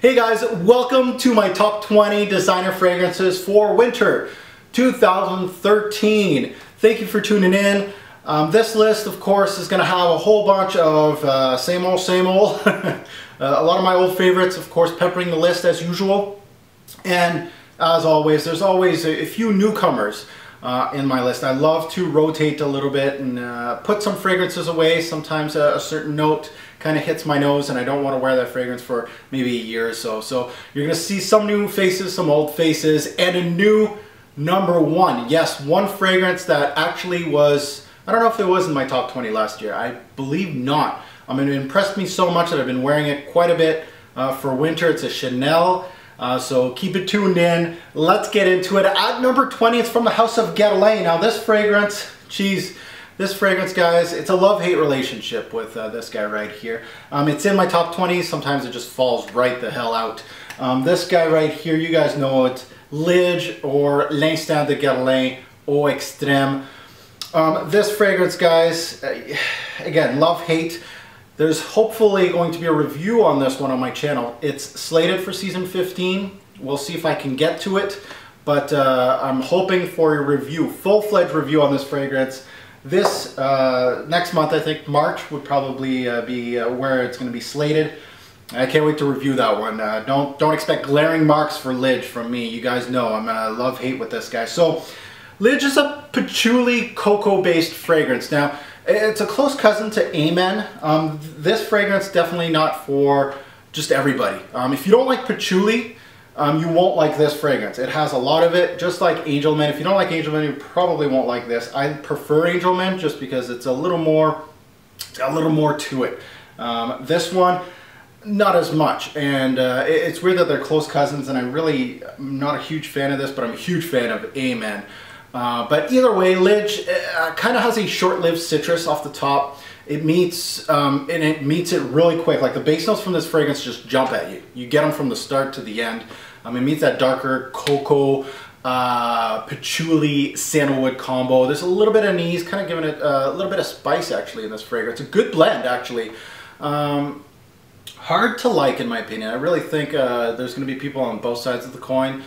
Hey guys, welcome to my top 20 designer fragrances for winter 2013. Thank you for tuning in. This list, of course, is going to have a whole bunch of same old. A lot of my old favorites, of course, peppering the list as usual. And as always, there's always a few newcomers in my list. I love to rotate a little bit and put some fragrances away. Sometimes a certain note kind of hits my nose and I don't want to wear that fragrance for maybe a year or so. So you're going to see some new faces, some old faces, and a new number one. Yes, one fragrance that actually was, I don't know if it was in my top 20 last year. I believe not. I mean, it impressed me so much that I've been wearing it quite a bit for winter. It's a Chanel. So keep it tuned in. Let's get into it. At number 20, it's from the house of Guerlain. Now this fragrance, geez, this fragrance, guys, it's a love-hate relationship with this guy right here. It's in my top 20. Sometimes it just falls right the hell out. This guy right here, you guys know it. Lige, or L'instant de Guerlain Eau Extrême. This fragrance, guys, again, love-hate. There's hopefully going to be a review on this one on my channel. It's slated for season 15. We'll see if I can get to it, but I'm hoping for a review, full-fledged review on this fragrance. This next month, I think March would probably be where it's going to be slated. I can't wait to review that one. Don't expect glaring marks for Lige from me. You guys know I'm love-hate with this guy. So Lige is a patchouli cocoa-based fragrance. Now, it's a close cousin to Amen. This fragrance definitely not for just everybody. If you don't like patchouli, you won't like this fragrance. It has a lot of it, just like Angelman. If you don't like Angelman, you probably won't like this. I prefer Angelman just because it's a little more to it. This one, not as much. And it's weird that they're close cousins, and I'm not a huge fan of this, but I'm a huge fan of Amen. But either way, Lige kind of has a short-lived citrus off the top. It meets, and it meets it really quick. Like the base notes from this fragrance just jump at you. You get them from the start to the end. It meets that darker cocoa, patchouli, sandalwood combo. There's a little bit of anise, kind of giving it a little bit of spice actually in this fragrance. It's a good blend actually. Hard to like in my opinion. I really think there's going to be people on both sides of the coin.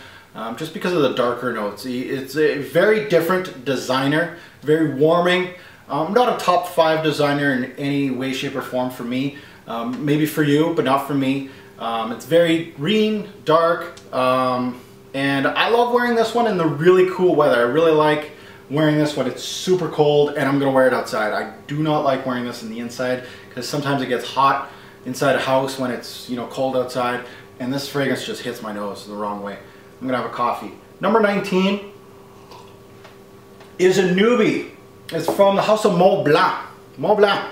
Just because of the darker notes. It's a very different designer, very warming. Not a top 5 designer in any way, shape, or form for me. Maybe for you, but not for me. It's very green, dark, and I love wearing this one in the really cool weather. I really like wearing this when it's super cold and I'm going to wear it outside. I do not like wearing this in the inside because sometimes it gets hot inside a house when it's, you know, cold outside, and this fragrance just hits my nose the wrong way. I'm going to have a coffee. Number 19 is a newbie. It's from the house of Mont Blanc. Mont Blanc.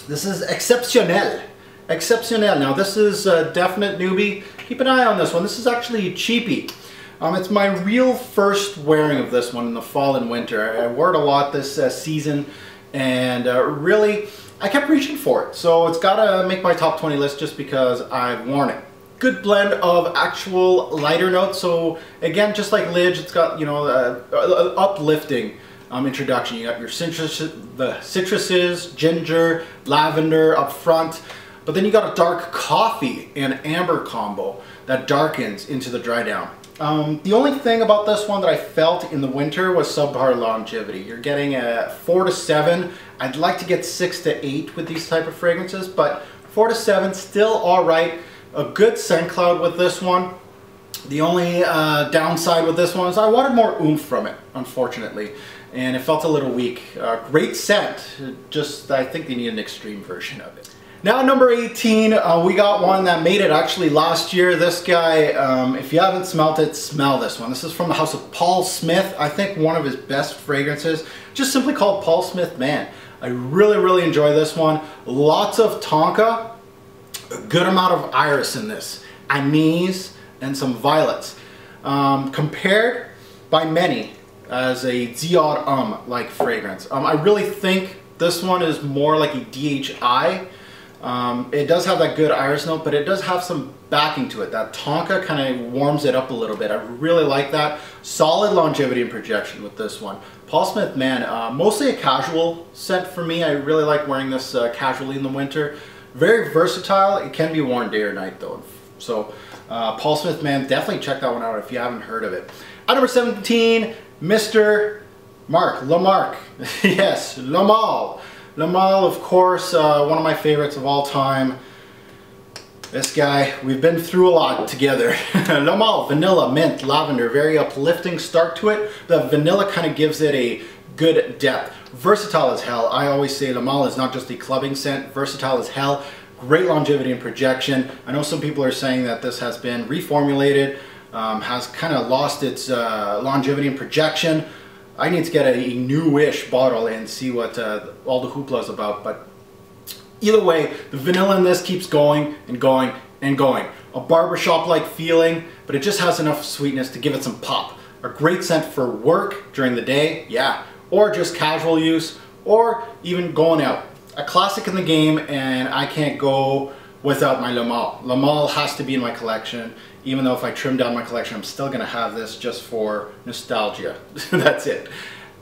This is Exceptionnel. Exceptionnel. Now this is a definite newbie. Keep an eye on this one. This is actually a cheapie. It's my real first wearing of this one in the fall and winter. I wore it a lot this season, and really I kept reaching for it. So it's got to make my top 20 list just because I've worn it. Good blend of actual lighter notes. So again, just like Lige, it's got, you know, uplifting introduction. You got your citruses, ginger, lavender up front, but then you got a dark coffee and amber combo that darkens into the dry down. The only thing about this one that I felt in the winter was subpar longevity. You're getting a 4 to 7. I'd like to get 6 to 8 with these type of fragrances, but 4 to 7 still all right. A good scent cloud with this one. The only downside with this one is I wanted more oomph from it, unfortunately, and it felt a little weak. Great scent, just I think they need an extreme version of it. Now number 18, we got one that made it actually last year. This guy, if you haven't smelt it, smell this one. This is from the house of Paul Smith. I think one of his best fragrances, just simply called Paul Smith Man. I really enjoy this one. Lots of tonka. A good amount of iris in this, anise, and some violets. Compared by many as a Dior like fragrance. I really think this one is more like a DHI. It does have that good iris note, but it does have some backing to it. That tonka kind of warms it up a little bit. I really like that. Solid longevity and projection with this one. Paul Smith Man, mostly a casual scent for me. I really like wearing this casually in the winter. Very versatile. It can be worn day or night though. So Paul Smith, man, definitely check that one out if you haven't heard of it. At number 17, Mr. Lamarck. Yes, Lamal. Lamal, of course, one of my favorites of all time. This guy, we've been through a lot together. Lamal, vanilla, mint, lavender, very uplifting start to it. The vanilla kind of gives it a good depth. Versatile as hell. I always say Lamal is not just a clubbing scent, versatile as hell. Great longevity and projection. I know some people are saying that this has been reformulated, has kind of lost its longevity and projection. I need to get a newish bottle and see what all the hoopla is about. But either way, the vanilla in this keeps going and going and going. A barbershop-like feeling, but it just has enough sweetness to give it some pop. A great scent for work during the day, yeah, or just casual use, or even going out. A classic in the game, and I can't go without my Lamal. Lamal has to be in my collection. Even though if I trim down my collection, I'm still gonna have this just for nostalgia. That's it.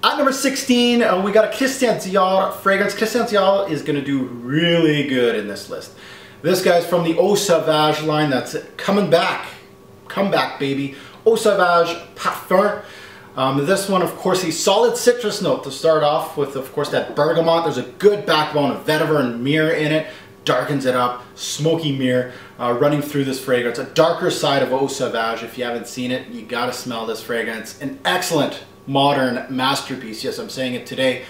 At number 16, we got a Christian Dior fragrance. Christian Dior is gonna do really good in this list. This guy's from the Eau Sauvage line that's coming back. Come back, baby. Eau Sauvage Parfum. This one, of course, a solid citrus note to start off with, of course, that bergamot. There's a good backbone of vetiver and myrrh in it. Darkens it up, smoky myrrh running through this fragrance. A darker side of Eau Sauvage. If you haven't seen it, you gotta smell this fragrance. An excellent modern masterpiece. Yes, I'm saying it today.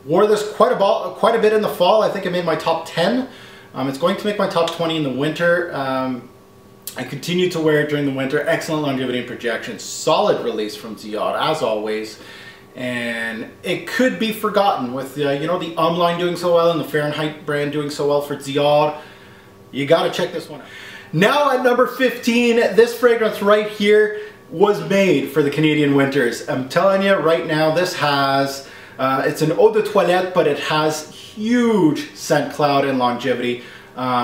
Wore this quite a bit in the fall. I think it made my top 10. It's going to make my top 20 in the winter. I continue to wear it during the winter. Excellent longevity and projection. Solid release from Dior, as always. And it could be forgotten with you know, the line doing so well and the Fahrenheit brand doing so well for Dior. You got to check this one out. Now at number 15, this fragrance right here was made for the Canadian winters. I'm telling you right now, this has it's an eau de toilette, but it has huge scent cloud and longevity.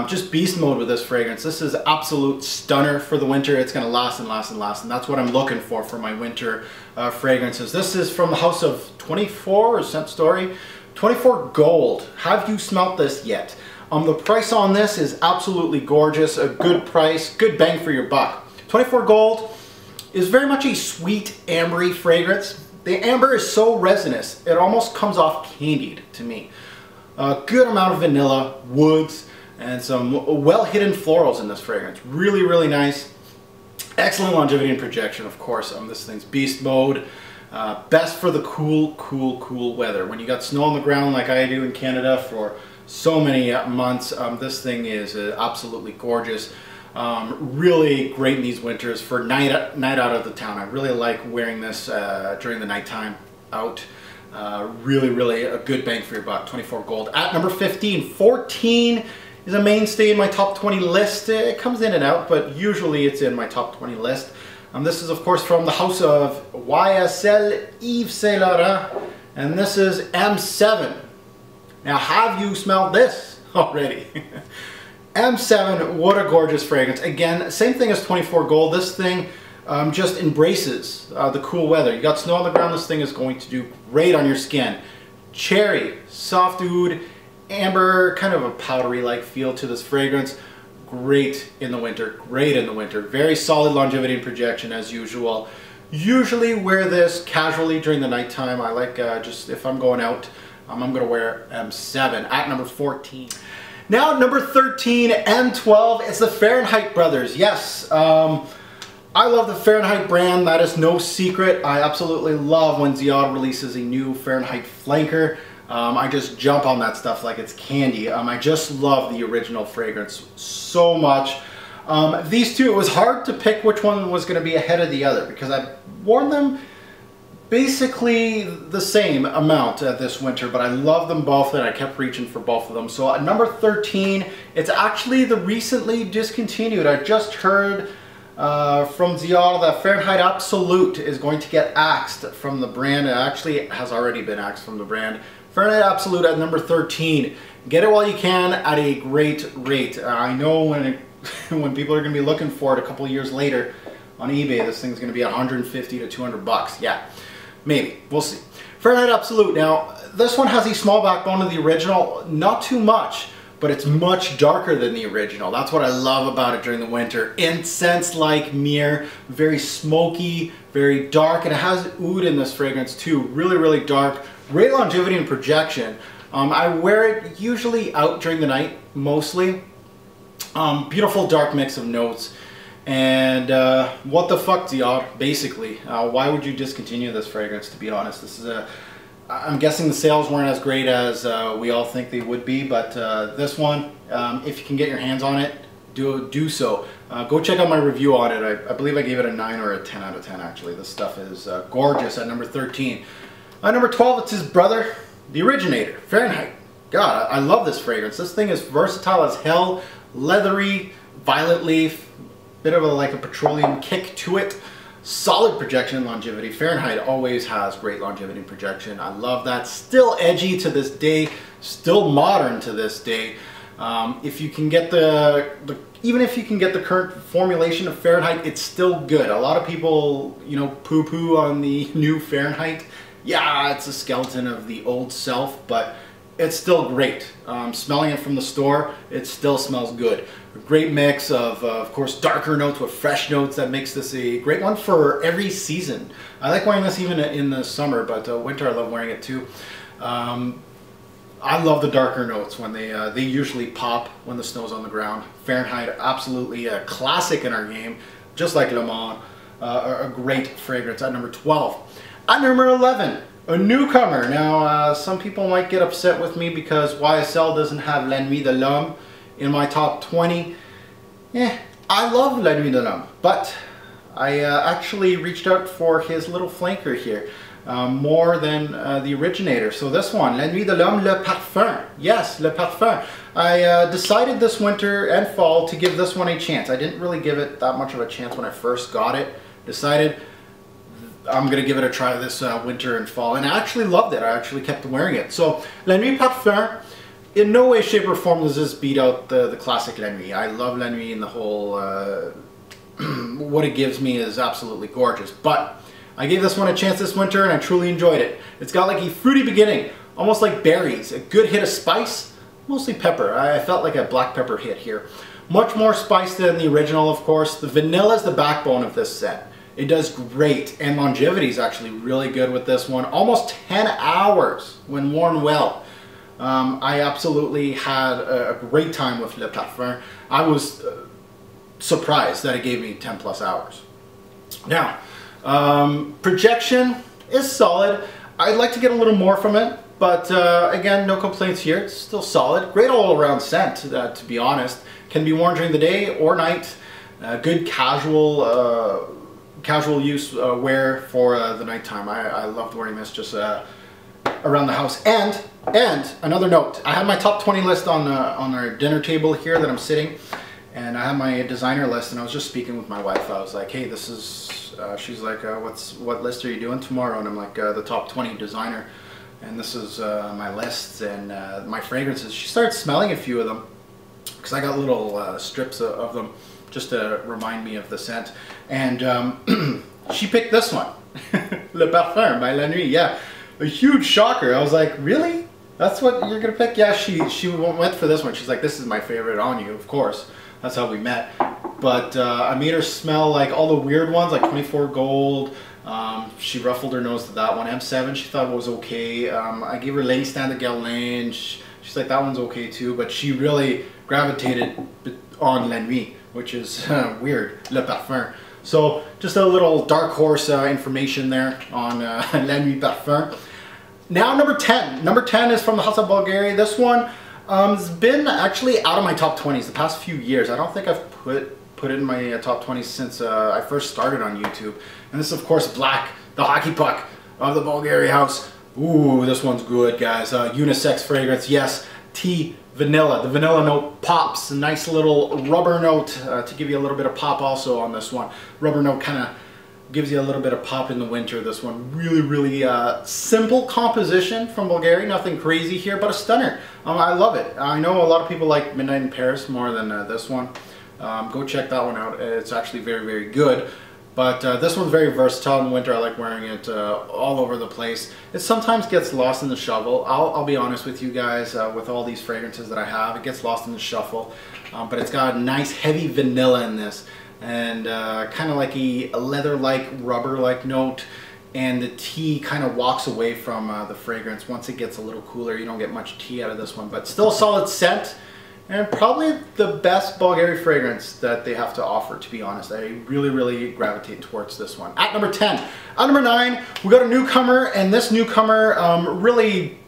Just beast mode with this fragrance. This is absolute stunner for the winter. It's gonna last and last and last, and that's what I'm looking for my winter fragrances. This is from the house of 24 or Scent Story. 24 Gold. Have you smelt this yet? The price on this is absolutely gorgeous. A good price, good bang for your buck. 24 Gold is very much a sweet ambery fragrance. The amber is so resinous, it almost comes off candied to me. A good amount of vanilla, woods, and some well-hidden florals in this fragrance. Really, really nice. Excellent longevity and projection, of course. This thing's beast mode. Best for the cool weather. When you got snow on the ground like I do in Canada for so many months, this thing is absolutely gorgeous. Really great in these winters for night out of the town. I really like wearing this during the nighttime out. Really a good bang for your buck. 24 Gold. At number 15, 14 is a mainstay in my top 20 list. It comes in and out, but usually it's in my top 20 list. This is, of course, from the house of YSL Yves Saint Laurent, and this is M7. Now, have you smelled this already? M7, what a gorgeous fragrance. Again, same thing as 24 Gold. This thing just embraces the cool weather. You got snow on the ground, this thing is going to do great on your skin. Cherry, soft oud, amber, kind of a powdery like feel to this fragrance. Great in the winter, great in the winter. Very solid longevity and projection as usual. Usually wear this casually during the nighttime. I like just if I'm going out, I'm gonna wear M7. At number 14. Now at number 13, M12, it's the Fahrenheit brothers. Yes, I love the Fahrenheit brand, that is no secret. I absolutely love when Dior releases a new Fahrenheit flanker. I just jump on that stuff like it's candy. I just love the original fragrance so much. These two, it was hard to pick which one was going to be ahead of the other because I've worn them basically the same amount this winter, but I love them both and I kept reaching for both of them. So at number 13, it's actually the recently discontinued. I just heard from Dior that Fahrenheit Absolute is going to get axed from the brand. It actually has already been axed from the brand. Fahrenheit Absolute at number 13. Get it while you can at a great rate. I know when people are going to be looking for it a couple of years later on eBay, this thing's going to be 150 to 200 bucks. Yeah, maybe. We'll see. Fahrenheit Absolute. Now, this one has a small backbone of the original. Not too much, but it's much darker than the original. That's what I love about it during the winter. Incense-like mirror, very smoky, very dark, and it has oud in this fragrance too. Really, really dark. Great longevity and projection. I wear it usually out during the night, mostly. Beautiful dark mix of notes. And what the fuck, Dior, basically. Why would you discontinue this fragrance, to be honest? This is I'm guessing the sales weren't as great as we all think they would be, but this one, if you can get your hands on it, do so. Go check out my review on it. I believe I gave it a 9 or a 10 out of 10 actually. This stuff is gorgeous at number 13. At number 12, it's his brother, the originator, Fahrenheit. God, I love this fragrance. This thing is versatile as hell, leathery, violet leaf, bit of like a petroleum kick to it. Solid projection and longevity. Fahrenheit always has great longevity and projection. I love that. Still edgy to this day, still modern to this day. If you can get even if you can get the current formulation of Fahrenheit, it's still good. A lot of people, you know, poo-poo on the new Fahrenheit. Yeah, it's a skeleton of the old self, but it's still great. Smelling it from the store, it still smells good. A great mix of course, darker notes with fresh notes. That makes this a great one for every season. I like wearing this even in the summer, but winter I love wearing it too. I love the darker notes when they usually pop when the snow's on the ground. Fahrenheit, absolutely a classic in our game, just like Le Mans. A great fragrance at number 12. At number 11, a newcomer. Now, some people might get upset with me because YSL doesn't have La Nuit de l'Homme in my top 20. I love La Nuit de l'Homme, but I actually reached out for his little flanker here, more than the originator. So this one, La Nuit de l'Homme, Le Parfum. Yes, Le Parfum. I decided this winter and fall to give this one a chance. I didn't really give it that much of a chance when I first got it. Decided I'm going to give it a try this winter and fall, and I actually loved it. I actually kept wearing it. So La Nuit Parfum, in no way, shape, or form does this beat out the classic La Nuit. I love La Nuit, and the whole, what it gives me is absolutely gorgeous. But I gave this one a chance this winter, and I truly enjoyed it. It's got like a fruity beginning, almost like berries, a good hit of spice, mostly pepper. I felt like a black pepper hit here. Much more spice than the original, of course. The vanilla is the backbone of this scent. It does great, and longevity is actually really good with this one. Almost 10 hours when worn well. I absolutely had a great time with Le Parfum. I was surprised that it gave me 10 plus hours. Now, projection is solid. I'd like to get a little more from it, but again, no complaints here. It's still solid. Great all-around scent, to be honest. Can be worn during the day or night. Good casual use wear for the nighttime. I loved wearing this just around the house. And another note, I have my top 20 list on our dinner table here that I'm sitting, and I have my designer list, and I was just speaking with my wife. I was like, hey, this is, she's like, what list are you doing tomorrow? And I'm like, the top 20 designer, and this is my lists and my fragrances. She started smelling a few of them, because I got little strips of them just to remind me of the scent. And she picked this one, Le Parfum by La Nuit. Yeah, a huge shocker. I was like, really? That's what you're gonna pick? Yeah, she went for this one. She's like, this is my favorite on you, of course. That's how we met. But I made her smell like all the weird ones, like 24 Gold. She ruffled her nose to that one. M7, she thought it was okay. I gave her Mainstay de Guerlain. She's like, that one's okay too. But she really gravitated on La Nuit, which is weird, Le Parfum. So just a little dark horse information there on La Nuit Parfum. Now number 10. Number 10 is from the House of Bulgaria. This one has been actually out of my top 20s the past few years. I don't think I've put it in my top 20s since I first started on YouTube. And this is of course Black, the hockey puck of the Bulgaria house. Ooh, this one's good, guys. Unisex fragrance, yes. Tea, vanilla. The vanilla note pops. A nice little rubber note to give you a little bit of pop also on this one. Rubber note kind of gives you a little bit of pop in the winter. This one really, really simple composition from Bulgaria. Nothing crazy here, but a stunner. I love it. I know a lot of people like Midnight in Paris more than this one. Go check that one out. It's actually very, very good. But this one's very versatile in winter. I like wearing it all over the place. It sometimes gets lost in the shuffle. I'll be honest with you guys, with all these fragrances that I have, it gets lost in the shuffle. But it's got a nice heavy vanilla in this, and kind of like a leather-like, rubber-like note. And the tea kind of walks away from the fragrance. Once it gets a little cooler, you don't get much tea out of this one, but still a solid scent. And probably the best Bulgari fragrance that they have to offer, to be honest. I really, really gravitate towards this one. At number 10. At number 9, we got a newcomer, and this newcomer really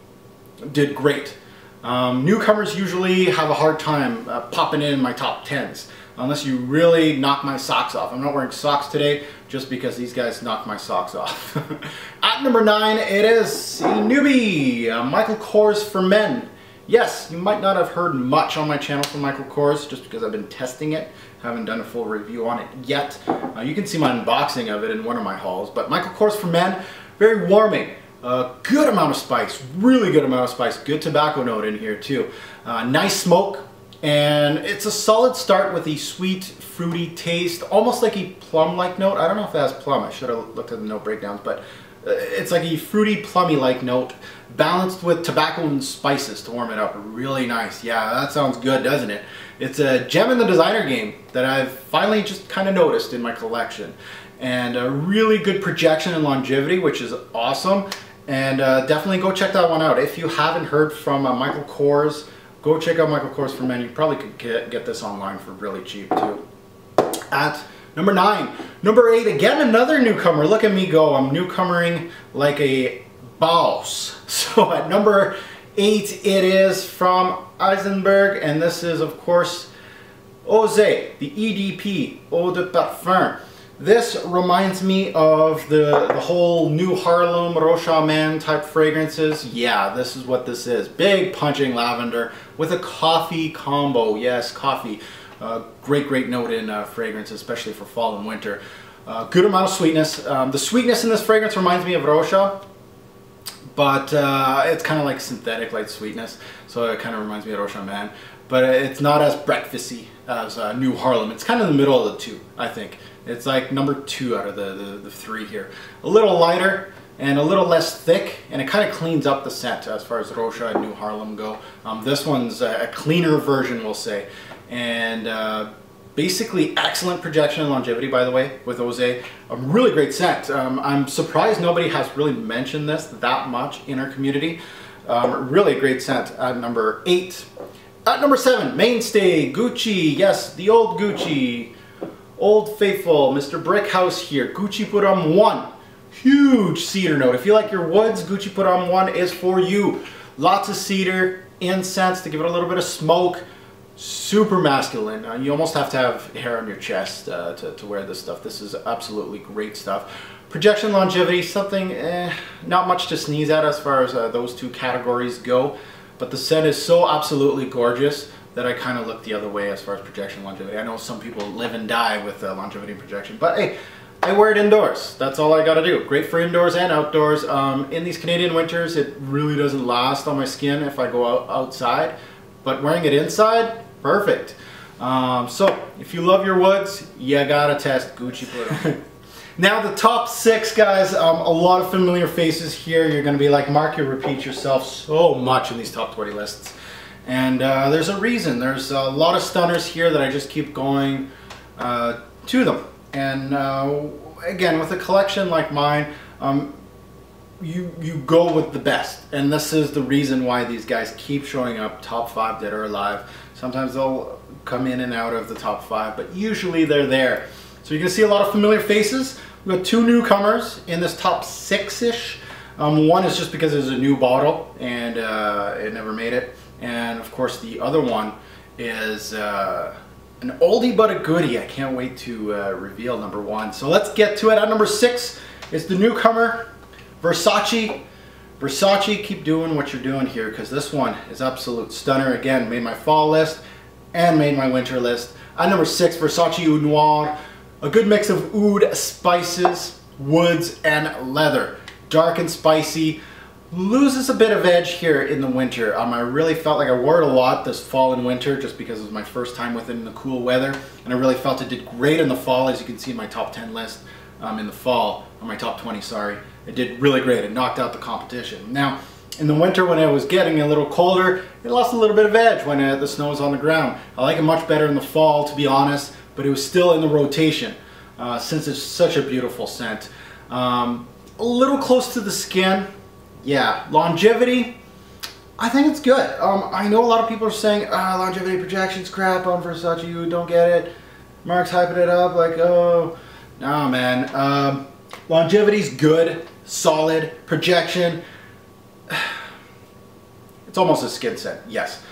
did great. Newcomers usually have a hard time popping in my top 10s, unless you really knock my socks off. I'm not wearing socks today, just because these guys knock my socks off. At number 9, it is a newbie, Michael Kors for Men. Yes, you might not have heard much on my channel from Michael Kors, just because I've been testing it. Haven't done a full review on it yet. You can see my unboxing of it in one of my hauls. But Michael Kors for Men, very warming. Good amount of spice, really good amount of spice. Good tobacco note in here too. Nice smoke, and it's a solid start with a sweet, fruity taste, almost like a plum-like note. I don't know if it has plum. I should have looked at the note breakdowns, but it's like a fruity, plummy-like note, balanced with tobacco and spices to warm it up. Really nice. Yeah, that sounds good, doesn't it? It's a gem in the designer game that I've finally just kind of noticed in my collection. And a really good projection and longevity, which is awesome. And definitely go check that one out. If you haven't heard from Michael Kors, go check out Michael Kors for Men. You probably could get this online for really cheap too. At number 9. Number 8, again another newcomer. Look at me go. I'm newcomering like a boss. So at number 8, it is from Eisenberg, and this is of course Osé, the EDP, Eau de Parfum. This reminds me of the whole New Harlem, Rocha Man type fragrances. Yeah, this is what this is. Big punching lavender with a coffee combo. Yes, coffee. Great note in fragrance, especially for fall and winter. Good amount of sweetness. The sweetness in this fragrance reminds me of Rocha, but it's kind of like synthetic light sweetness, so it kind of reminds me of Rocha Man. But it's not as breakfasty as New Harlem. It's kind of in the middle of the two, I think. It's like number 2 out of the 3 here. A little lighter and a little less thick, and it kind of cleans up the scent as far as Rocha and New Harlem go. This one's a cleaner version, we'll say. And basically excellent projection and longevity, by the way, with Osé. A really great scent. I'm surprised nobody has really mentioned this that much in our community. Really great scent at number 8. At number 7, Mainstay, Gucci. Yes, the old Gucci. Old Faithful, Mr. Brickhouse here. Gucci Put On 1. Huge cedar note. If you like your woods, Gucci Put On 1 is for you. Lots of cedar, incense to give it a little bit of smoke. Super masculine. You almost have to have hair on your chest to wear this stuff. This is absolutely great stuff. Projection, longevity, something not much to sneeze at as far as those two categories go. But the scent is so absolutely gorgeous that I kind of look the other way as far as projection, longevity. I know some people live and die with longevity and projection, but hey, I wear it indoors. That's all I gotta do. Great for indoors and outdoors. In these Canadian winters, it really doesn't last on my skin if I go outside, but wearing it inside, perfect. So if you love your woods, you gotta test Gucci Put On. Now the top 6, guys, a lot of familiar faces here. You're gonna be like, Mark, you repeat yourself so much in these top 20 lists. And there's a reason. There's a lot of stunners here that I just keep going to them. And again, with a collection like mine, you go with the best. And this is the reason why these guys keep showing up top 5 dead or alive. Sometimes they'll come in and out of the top 5, but usually they're there. So you can see a lot of familiar faces. We've got 2 newcomers in this top 6-ish. One is just because it's a new bottle and it never made it. And of course the other one is an oldie but a goodie. I can't wait to reveal number 1. So let's get to it. At number 6 is the newcomer, Versace. Versace, keep doing what you're doing here, because this one is absolute stunner. Again, made my fall list and made my winter list. At number 6, Versace Oud Noir. A good mix of oud, spices, woods, and leather. Dark and spicy. Loses a bit of edge here in the winter. I really felt like I wore it a lot this fall and winter just because it was my first time with it in the cool weather, and I really felt it did great in the fall, as you can see in my top 10 list. in the fall, or my top 20, sorry. It did really great. It knocked out the competition. Now, in the winter when it was getting a little colder, it lost a little bit of edge when the snow was on the ground. I like it much better in the fall, to be honest, but it was still in the rotation since it's such a beautiful scent. A little close to the skin. Yeah, longevity, I think it's good. I know a lot of people are saying, longevity projection's crap on Versace, you don't get it. Mark's hyping it up like, oh, nah man. Longevity's good, solid, projection. It's almost a skin scent, yes.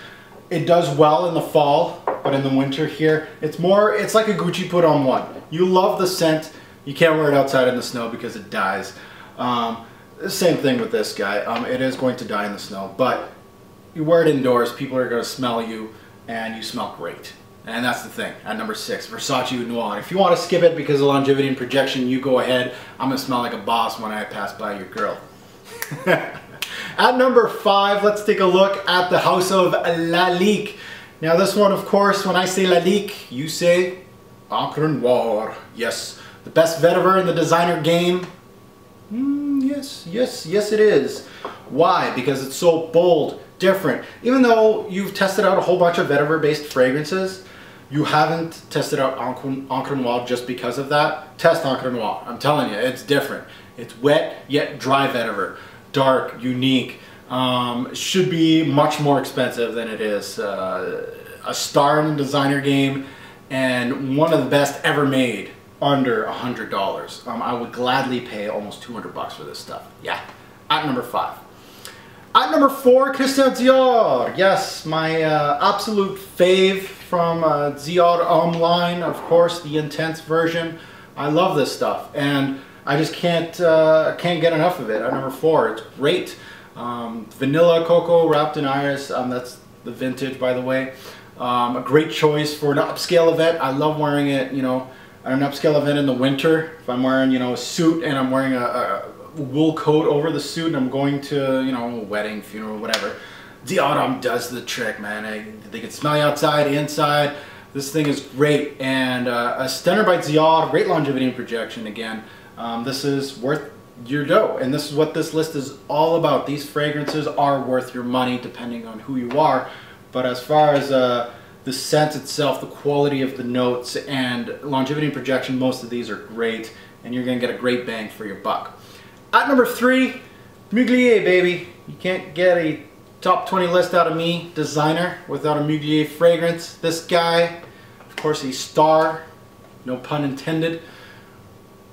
It does well in the fall, but in the winter here, it's like a Gucci put on one. You love the scent, you can't wear it outside in the snow because it dies. Same thing with this guy. It is going to die in the snow, but you wear it indoors, people are going to smell you, and you smell great. And that's the thing. At number 6, Versace Noir. If you want to skip it because of longevity and projection, you go ahead. I'm going to smell like a boss when I pass by your girl. At number 5, let's take a look at the House of Lalique. Now this one, of course, when I say Lalique, you say Encre Noire. Yes, the best vetiver in the designer game. Yes it is. Why? Because it's so bold, different. Even though you've tested out a whole bunch of vetiver based fragrances, you haven't tested out Encre Noire just because of that. Test Encre Noire. I'm telling you, it's different. It's wet yet dry vetiver. Dark, unique, should be much more expensive than it is. A star in the designer game and one of the best ever made under $100. I would gladly pay almost 200 bucks for this stuff. Yeah, at number 5. At number 4, Christian Dior. Yes, my absolute fave from Dior line, of course, the intense version. I love this stuff, and I just can't get enough of it. At number 4, it's great. Vanilla cocoa wrapped in iris. That's the vintage, by the way. A great choice for an upscale event. I love wearing it, you know, at an upscale event in the winter. If I'm wearing, you know, a suit and I'm wearing a wool coat over the suit and I'm going to, you know, a wedding, funeral, whatever. Dior does the trick, man. They can smell you outside, inside. This thing is great. And a Stunner by Dior, great longevity and projection again. This is worth your dough, and this is what this list is all about. These fragrances are worth your money depending on who you are, but as far as the scent itself, the quality of the notes, and longevity and projection, most of these are great, and you're going to get a great bang for your buck. At number 3, Mugler, baby. You can't get a top 20 list out of me, designer, without a Mugler fragrance. This guy, of course, he's star, no pun intended.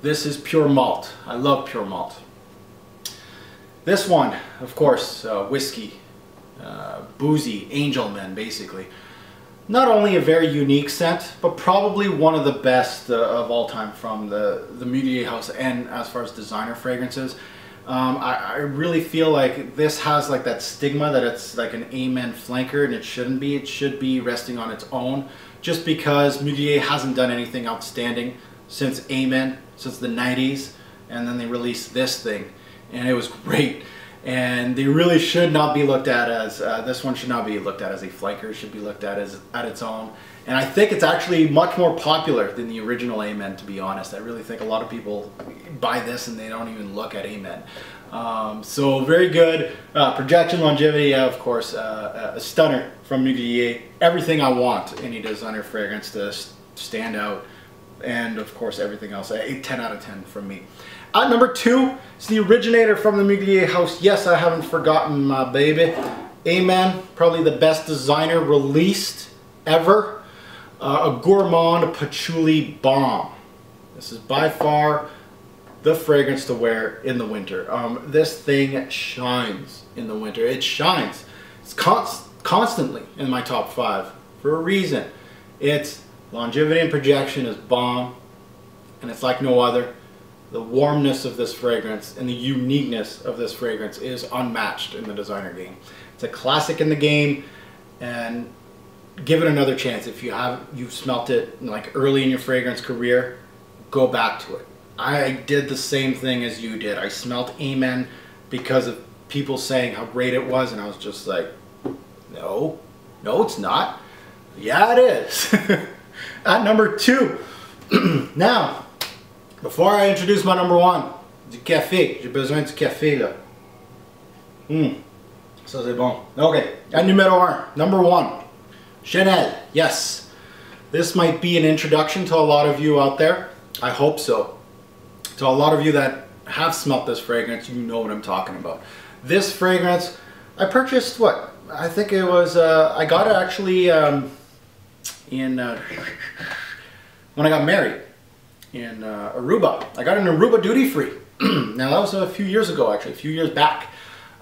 This is pure malt. I love pure malt. This one, of course, whiskey, Boozy, Angelman, basically. Not only a very unique scent, but probably one of the best of all time from the Mugler house, and as far as designer fragrances. I really feel like this has like that stigma that it's like an Amen flanker, and it shouldn't be. It should be resting on its own, just because Mugler hasn't done anything outstanding since Amen, since the 90s, and then they released this thing, and it was great. And they really should not be looked at as, this one should not be looked at as a flanker, it should be looked at as at its own. And I think it's actually much more popular than the original Amen, to be honest. I really think a lot of people buy this and they don't even look at Amen. So very good. Projection, longevity, of course, a stunner from Mugler. Everything I want any designer fragrance to stand out. And of course everything else, a 10 out of 10 from me. At number 2, it's the originator from the Mugler house. Yes, I haven't forgotten my baby. Amen, probably the best designer released ever. A gourmand patchouli bomb. This is by far the fragrance to wear in the winter. This thing shines in the winter. It shines. It's constantly in my top 5 for a reason. Its longevity and projection is bomb, and it's like no other. The warmness of this fragrance and the uniqueness of this fragrance is unmatched in the designer game. It's a classic in the game, and give it another chance. If you've smelt it like early in your fragrance career, go back to it. I did the same thing as you did. I smelt Amen because of people saying how great it was, and I was just like, no, it's not. Yeah, it is. At number 2, now, Before I introduce my number one, du café. J'ai besoin du café là. Ça c'est bon. Okay, at numéro 1, number 1, Chanel. Yes, this might be an introduction to a lot of you out there. I hope so. To a lot of you that have smelt this fragrance, you know what I'm talking about. This fragrance, I purchased what? I think it was, I got it actually when I got married in Aruba. I got an Aruba duty free. Now that was a few years ago, actually, a few years back.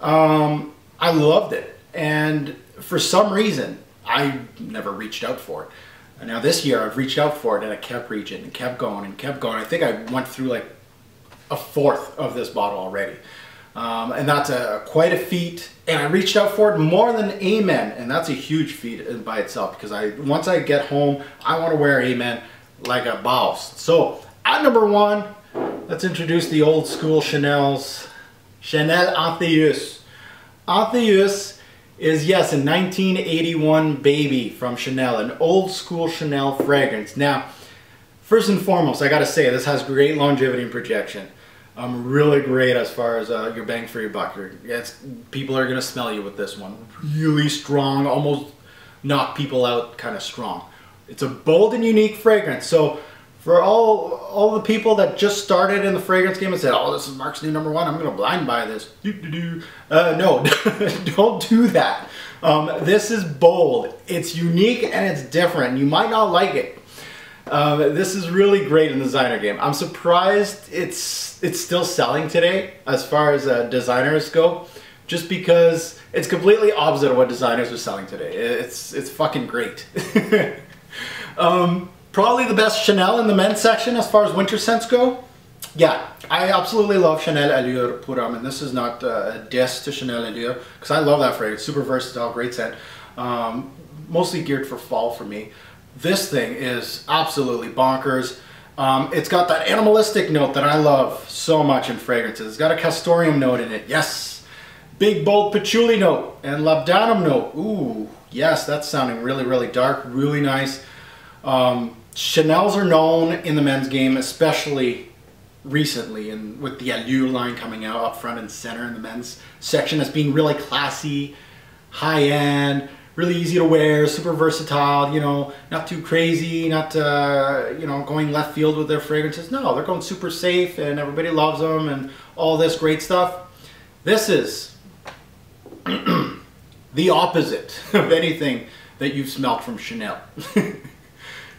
I loved it, and for some reason I never reached out for it. And now this year I've reached out for it, and I kept reaching and kept going and kept going. I think I went through like a fourth of this bottle already, and that's quite a feat. And I reached out for it more than Amen, and that's a huge feat by itself, because once I get home I want to wear Amen like a boss. So at number 1, let's introduce the old school Chanel's Chanel Antheus. Antheus is, yes, a 1981 baby from Chanel, an old school Chanel fragrance. Now, first and foremost, I gotta say, this has great longevity and projection. Really great as far as your bang for your buck. People are gonna smell you with this one. Really strong, almost knock people out kind of strong. It's a bold and unique fragrance. So for all the people that just started in the fragrance game and said, oh, this is Mark's new number 1, I'm going to blind buy this. No, don't do that. This is bold. It's unique and it's different. You might not like it. This is really great in the designer game. I'm surprised it's still selling today as far as designers go, just because it's completely opposite of what designers are selling today. It's fucking great. Probably the best Chanel in the men's section as far as winter scents go. Yeah, I absolutely love Chanel Allure Pour Homme, and this is not a diss to Chanel Allure, because I love that fragrance. Super versatile, great scent. Mostly geared for fall for me. This thing is absolutely bonkers. It's got that animalistic note that I love so much in fragrances. It's got a castoreum note in it, yes. Big bold patchouli note and labdanum note. Ooh, yes, that's sounding really, really dark, really nice. Chanels are known in the men's game, especially recently, and with the Allure line coming out up front and center in the men's section, as being really classy, high-end, really easy to wear, super versatile, you know, not too crazy, not you know, going left field with their fragrances. No, they're going super safe and everybody loves them and all this great stuff. This is the opposite of anything that you've smelt from Chanel.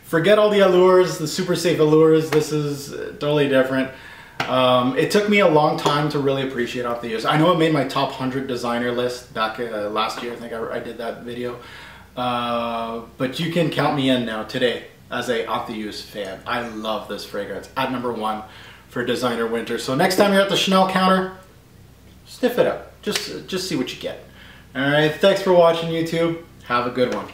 Forget all the allures, the super safe allures. This is totally different. It took me a long time to really appreciate Antheus. I know it made my top 100 designer list back last year. I think I did that video. But you can count me in now today as a Antheus fan. I love this fragrance at number 1 for designer winter. So next time you're at the Chanel counter, sniff it up. Just see what you get. All right, thanks for watching, YouTube. Have a good one.